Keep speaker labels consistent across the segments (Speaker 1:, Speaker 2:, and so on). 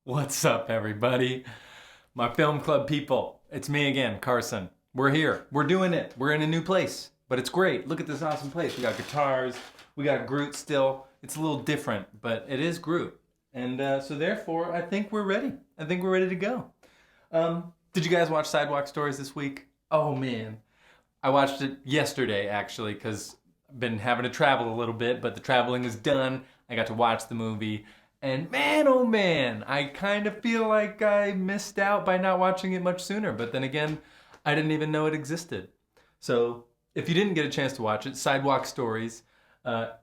Speaker 1: What's up, everybody? My film club people. It's me again, Carson. We're here. We're doing it. We're in a new place, but it's great. Look at this awesome place. We got guitars. We got Groot still. It's a little different, but it is Groot. And so therefore, I think we're ready. I think we're ready to go. Did you guys watch Sidewalk Stories this week? Oh, man. I watched it yesterday, actually, because I've been having to travel a little bit, but the traveling is done. I got to watch the movie. And man, oh man, I kind of feel like I missed out by not watching it much sooner. But then again, I didn't even know it existed. So if you didn't get a chance to watch it, Sidewalk Stories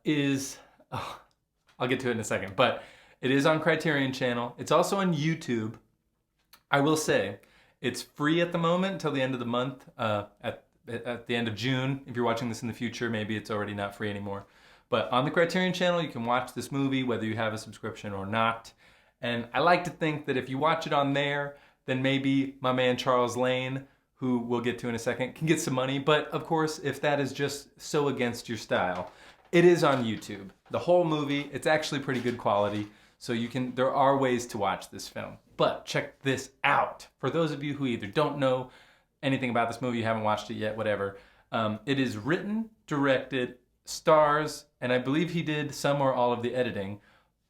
Speaker 1: is, I'll get to it in a second, but it is on Criterion Channel. It's also on YouTube. I will say, it's free at the moment until the end of the month, at the end of June. If you're watching this in the future, maybe it's already not free anymore. But on the Criterion Channel, you can watch this movie whether you have a subscription or not. And I like to think that if you watch it on there, then maybe my man Charles Lane, who we'll get to in a second, can get some money. But of course, if that is just so against your style, it is on YouTube. The whole movie, it's actually pretty good quality. So there are ways to watch this film. But check this out. For those of you who either don't know anything about this movie, you haven't watched it yet, whatever. It is written, directed, stars, and I believe he did some or all of the editing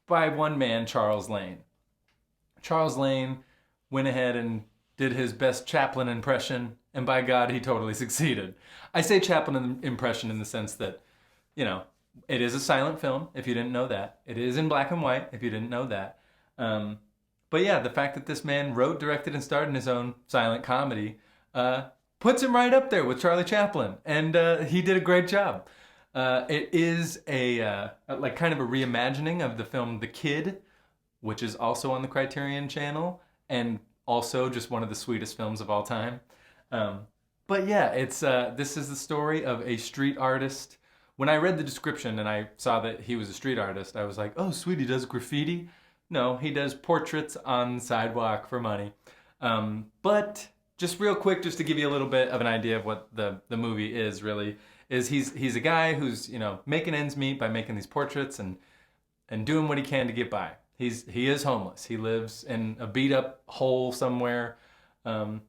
Speaker 1: by one man, Charles Lane. Charles Lane went ahead and did his best Chaplin impression, and by God, he totally succeeded. I say Chaplin impression in the sense that, it is a silent film, if you didn't know that. It is in black and white, if you didn't know that. But yeah, the fact that this man wrote, directed, and starred in his own silent comedy puts him right up there with Charlie Chaplin, and he did a great job. It is like kind of a reimagining of the film The Kid, which is also on the Criterion Channel, and also just one of the sweetest films of all time. But yeah, this is the story of a street artist. When I read the description and I saw that he was a street artist, I was like, oh sweet, he does graffiti? No, he does portraits on the sidewalk for money. But just real quick, just to give you a little bit of an idea of what the movie is really, is he's a guy who's making ends meet by making these portraits and doing what he can to get by. He is homeless. He lives in a beat up hole somewhere.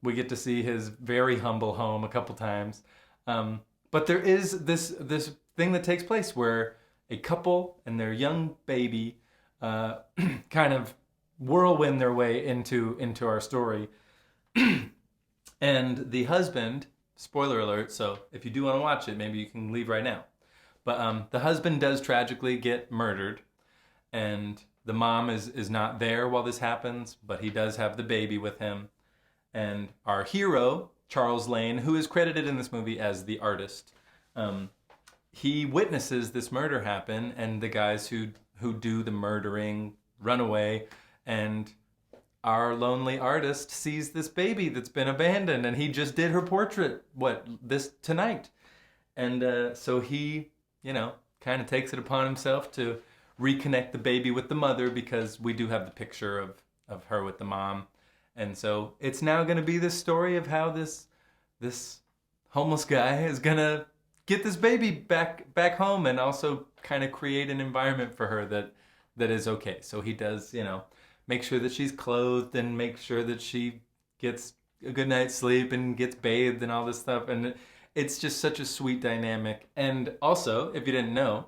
Speaker 1: We get to see his very humble home a couple times. But there is this thing that takes place where a couple and their young baby kind of whirlwind their way into our story. And the husband, spoiler alert, so if you do want to watch it, maybe you can leave right now. But the husband does tragically get murdered, and the mom is not there while this happens, but he does have the baby with him. And our hero, Charles Lane, who is credited in this movie as the artist, he witnesses this murder happen, and the guys who do the murdering run away, and our lonely artist sees this baby that's been abandoned, and he just did her portrait, tonight. And so he, kind of takes it upon himself to reconnect the baby with the mother, because we do have the picture of her with the mom. And so it's now going to be this story of how this homeless guy is going to get this baby back home, and also kind of create an environment for her that is okay. So he does, make sure that she's clothed and make sure that she gets a good night's sleep and gets bathed and all this stuff. And it's just such a sweet dynamic. And also, if you didn't know,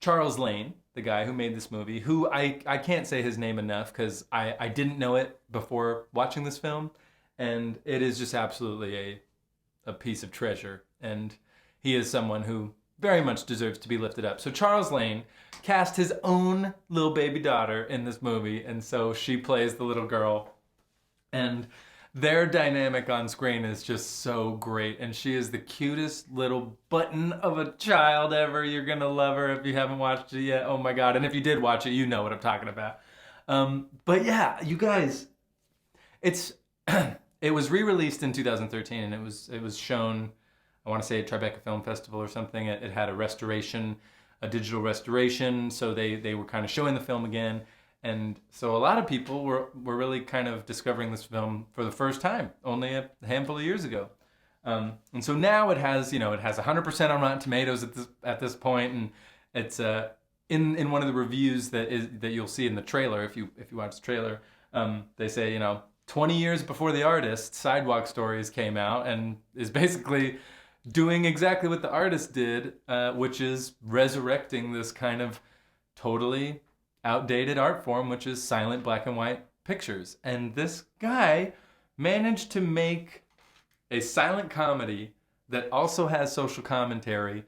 Speaker 1: Charles Lane, the guy who made this movie, who I can't say his name enough because I didn't know it before watching this film. And it is just absolutely a piece of treasure. And he is someone who very much deserves to be lifted up. So Charles Lane cast his own little baby daughter in this movie, and so she plays the little girl. And their dynamic on screen is just so great, and she is the cutest little button of a child ever. You're gonna love her if you haven't watched it yet. Oh my God, and if you did watch it, you know what I'm talking about. But yeah, you guys, it was re-released in 2013, and it was shown, I want to say, at Tribeca Film Festival or something. It had a digital restoration, so they were kind of showing the film again. And so a lot of people were really kind of discovering this film for the first time, only a handful of years ago. And so now it has 100% on Rotten Tomatoes at this point, and it's in one of the reviews that you'll see in the trailer, if you watch the trailer, They say, 20 years before The Artist, Sidewalk Stories came out and is basically doing exactly what The Artist did, which is resurrecting this kind of totally outdated art form, which is silent black and white pictures. And this guy managed to make a silent comedy that also has social commentary.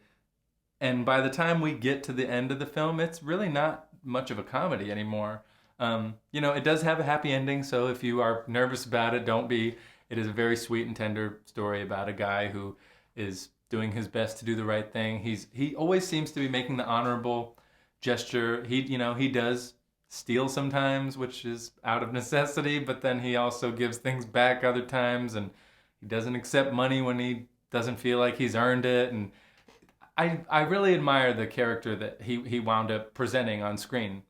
Speaker 1: And by the time we get to the end of the film, it's really not much of a comedy anymore. It does have a happy ending, so if you are nervous about it, don't be. It is a very sweet and tender story about a guy who is doing his best to do the right thing. He always seems to be making the honorable gesture. He does steal sometimes, which is out of necessity, but then he also gives things back other times, and he doesn't accept money when he doesn't feel like he's earned it. And I really admire the character that he wound up presenting on screen.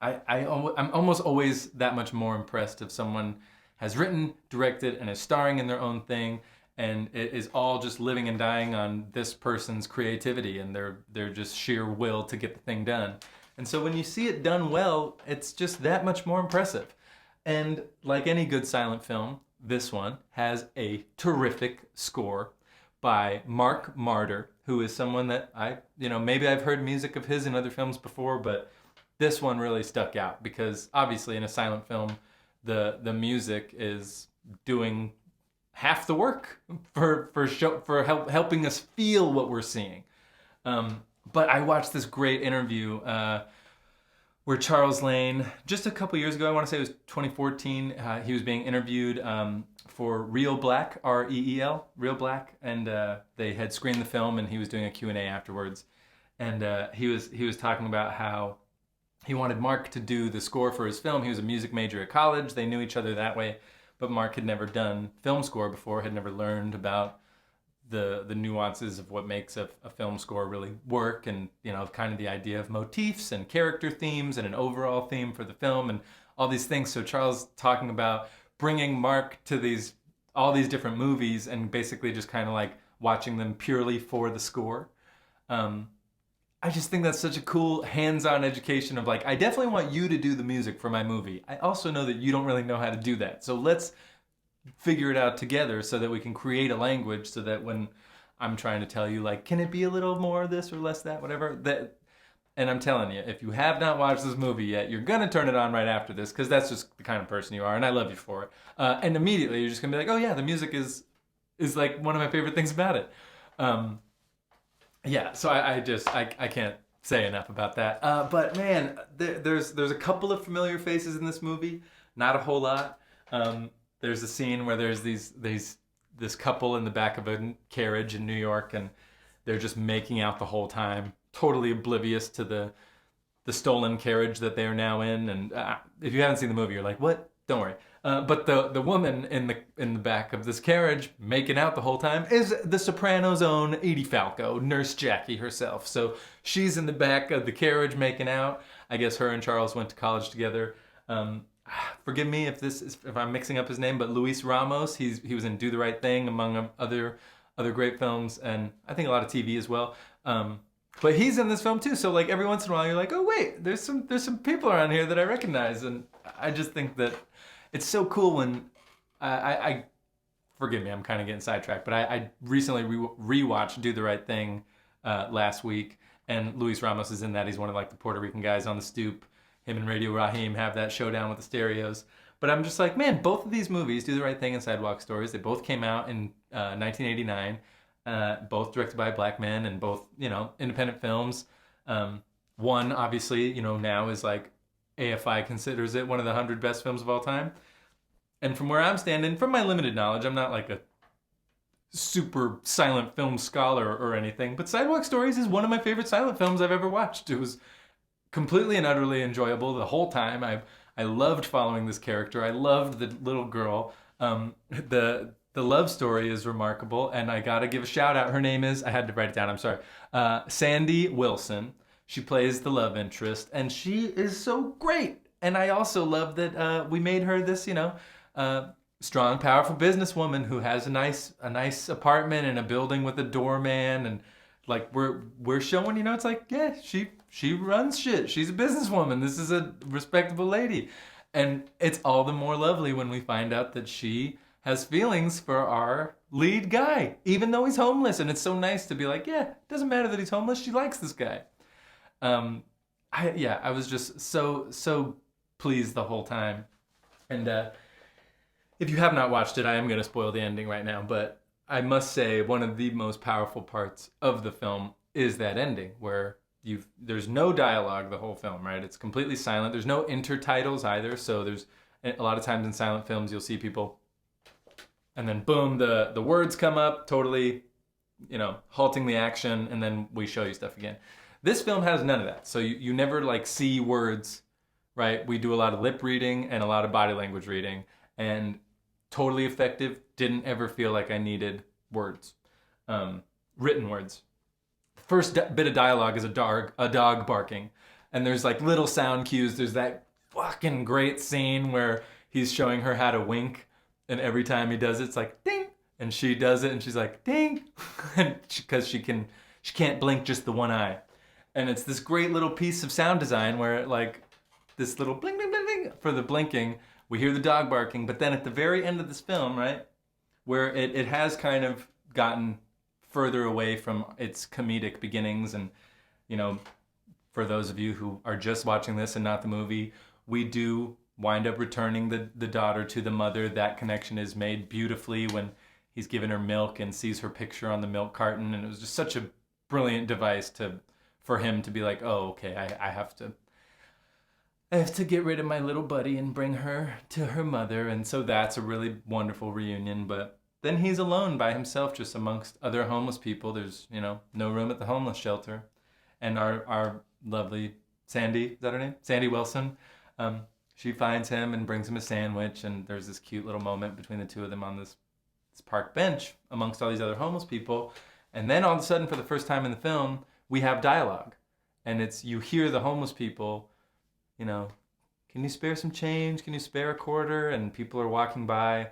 Speaker 1: I'm almost always that much more impressed if someone has written, directed, and is starring in their own thing, and it is all just living and dying on this person's creativity and their just sheer will to get the thing done. And so when you see it done well, it's just that much more impressive. And like any good silent film, this one has a terrific score by Mark Marder, who is someone that maybe I've heard music of his in other films before, but this one really stuck out because obviously in a silent film, the music is doing half the work for helping us feel what we're seeing. But I watched this great interview where Charles Lane, just a couple years ago, I want to say it was 2014, he was being interviewed for Real Black, R-E-E-L, Real Black, and they had screened the film and he was doing a Q&A afterwards. And he was talking about how he wanted Mark to do the score for his film. He was a music major at college. They knew each other that way, but Mark had never done film score before, had never learned about the nuances of what makes a film score really work, and kind of the idea of motifs and character themes and an overall theme for the film and all these things. So Charles talking about bringing Mark to all these different movies and basically just kind of like watching them purely for the score. I just think that's such a cool hands-on education of like, I definitely want you to do the music for my movie. I also know that you don't really know how to do that. So let's figure it out together so that we can create a language so that when I'm trying to tell you like, can it be a little more this or less that, whatever. And I'm telling you, if you have not watched this movie yet, you're going to turn it on right after this because that's just the kind of person you are and I love you for it. And immediately you're just going to be like, oh yeah, the music is like one of my favorite things about it. Yeah, so I can't say enough about that. But man, there's a couple of familiar faces in this movie, not a whole lot. There's a scene where there's this couple in the back of a carriage in New York, and they're just making out the whole time, totally oblivious to the stolen carriage that they are now in. And if you haven't seen the movie, you're like, what? Don't worry. But the woman in the back of this carriage making out the whole time is the Sopranos' own Edie Falco, Nurse Jackie herself. So she's in the back of the carriage making out. I guess her and Charles went to college together. Forgive me if I'm mixing up his name, but Luis Ramos. He was in Do the Right Thing among other great films, and I think a lot of TV as well. But he's in this film too. So like every once in a while, you're like, oh wait, there's some people around here that I recognize, and I just think that it's so cool when I forgive me, I'm kind of getting sidetracked, but I recently rewatched Do the Right Thing last week, and Luis Ramos is in that. He's one of like the Puerto Rican guys on the stoop. Him and Radio Raheem have that showdown with the stereos. But I'm just like, man, both of these movies, Do the Right Thing and Sidewalk Stories, they both came out in 1989, both directed by black men and both, independent films. One, obviously, now is like, AFI considers it one of the 100 best films of all time. And from where I'm standing, from my limited knowledge, I'm not like a super silent film scholar or anything, but Sidewalk Stories is one of my favorite silent films I've ever watched. It was completely and utterly enjoyable the whole time. I loved following this character. I loved the little girl. The love story is remarkable, and I gotta give a shout out. Her name is, I had to write it down, I'm sorry, Sandy Wilson. She plays the love interest, and she is so great. And I also love that we made her this, strong, powerful businesswoman who has a nice apartment and a building with a doorman, and like we're showing, it's like, yeah, she runs shit. She's a businesswoman. This is a respectable lady. And it's all the more lovely when we find out that she has feelings for our lead guy, even though he's homeless. And it's so nice to be like, yeah, it doesn't matter that he's homeless. She likes this guy. I was just so pleased the whole time. And if you have not watched it, I am going to spoil the ending right now. But I must say, one of the most powerful parts of the film is that ending, where there's no dialogue the whole film, right? It's completely silent. There's no intertitles either. So there's a lot of times in silent films, you'll see people, and then boom, the words come up, totally, halting the action, and then we show you stuff again. This film has none of that. So you never like see words, right? We do a lot of lip reading and a lot of body language reading, and totally effective. Didn't ever feel like I needed words, written words. The first bit of dialogue is a dog barking, and there's like little sound cues. There's that fucking great scene where he's showing her how to wink, and every time he does it, it's like ding, and she does it, and she's like ding, because she can't blink just the one eye. And it's this great little piece of sound design where like this little bling, bling, bling, bling for the blinking, we hear the dog barking, but then at the very end of this film, right, where it has kind of gotten further away from its comedic beginnings, and, for those of you who are just watching this and not the movie, we do wind up returning the daughter to the mother. That connection is made beautifully when he's giving her milk and sees her picture on the milk carton, and it was just such a brilliant device for him to be like, oh, okay, I have to get rid of my little buddy and bring her to her mother. And so that's a really wonderful reunion. But then he's alone by himself, just amongst other homeless people. There's, no room at the homeless shelter. And our lovely Sandy, is that her name? Sandy Wilson. She finds him and brings him a sandwich. And there's this cute little moment between the two of them on this park bench amongst all these other homeless people. And then all of a sudden, for the first time in the film, we have dialogue. And you hear the homeless people, can you spare some change? Can you spare a quarter? And people are walking by.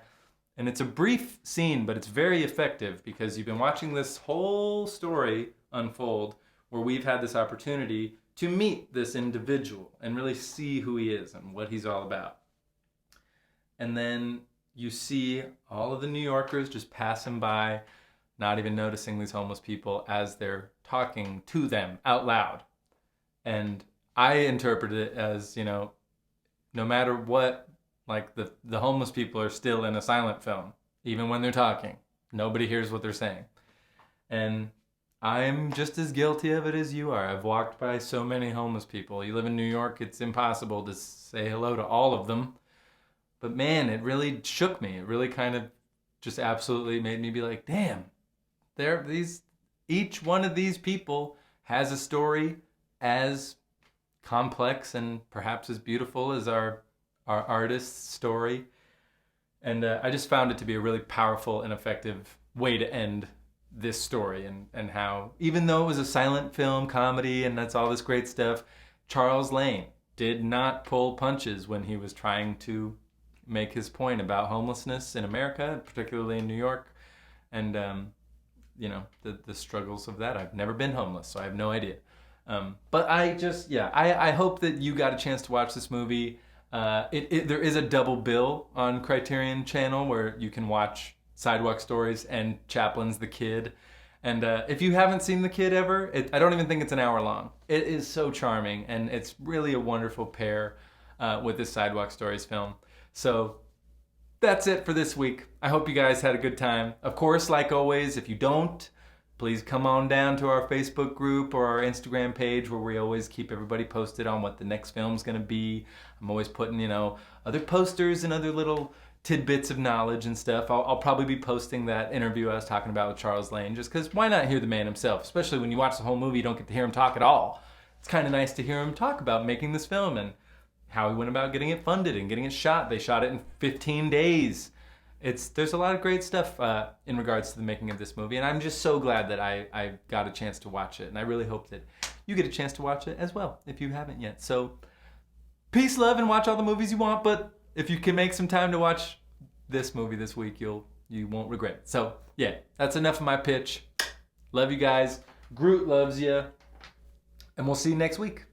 Speaker 1: And it's a brief scene, but it's very effective because you've been watching this whole story unfold where we've had this opportunity to meet this individual and really see who he is and what he's all about. And then you see all of the New Yorkers just passing by, not even noticing these homeless people as they're talking to them out loud. And I interpret it as, no matter what, like the homeless people are still in a silent film, even when they're talking. Nobody hears what they're saying. And I'm just as guilty of it as you are. I've walked by so many homeless people. You live in New York, it's impossible to say hello to all of them. But man, it really shook me. It really kind of just absolutely made me be like, damn, each one of these people has a story as complex and perhaps as beautiful as our artist's story. And I just found it to be a really powerful and effective way to end this story, and how, even though it was a silent film comedy and that's all this great stuff, Charles Lane did not pull punches when he was trying to make his point about homelessness in America, particularly in New York, and the struggles of that. I've never been homeless, so I have no idea. But I hope that you got a chance to watch this movie. There is a double bill on Criterion Channel where you can watch Sidewalk Stories and Chaplin's The Kid. And if you haven't seen The Kid ever, I don't even think it's an hour long. It is so charming, and it's really a wonderful pair with this Sidewalk Stories film. So that's it for this week. I hope you guys had a good time. Of course, like always, if you don't, please come on down to our Facebook group or our Instagram page, where we always keep everybody posted on what the next film's gonna be. I'm always putting, other posters and other little tidbits of knowledge and stuff. I'll probably be posting that interview I was talking about with Charles Lane, just because why not hear the man himself? Especially when you watch the whole movie, you don't get to hear him talk at all. It's kind of nice to hear him talk about making this film and how he went about getting it funded and getting it shot. They shot it in 15 days. There's a lot of great stuff in regards to the making of this movie, and I'm just so glad that I got a chance to watch it, and I really hope that you get a chance to watch it as well if you haven't yet. So peace, love, and watch all the movies you want, but if you can make some time to watch this movie this week, you won't regret it. So yeah, that's enough of my pitch. Love you guys. Groot loves you, and we'll see you next week.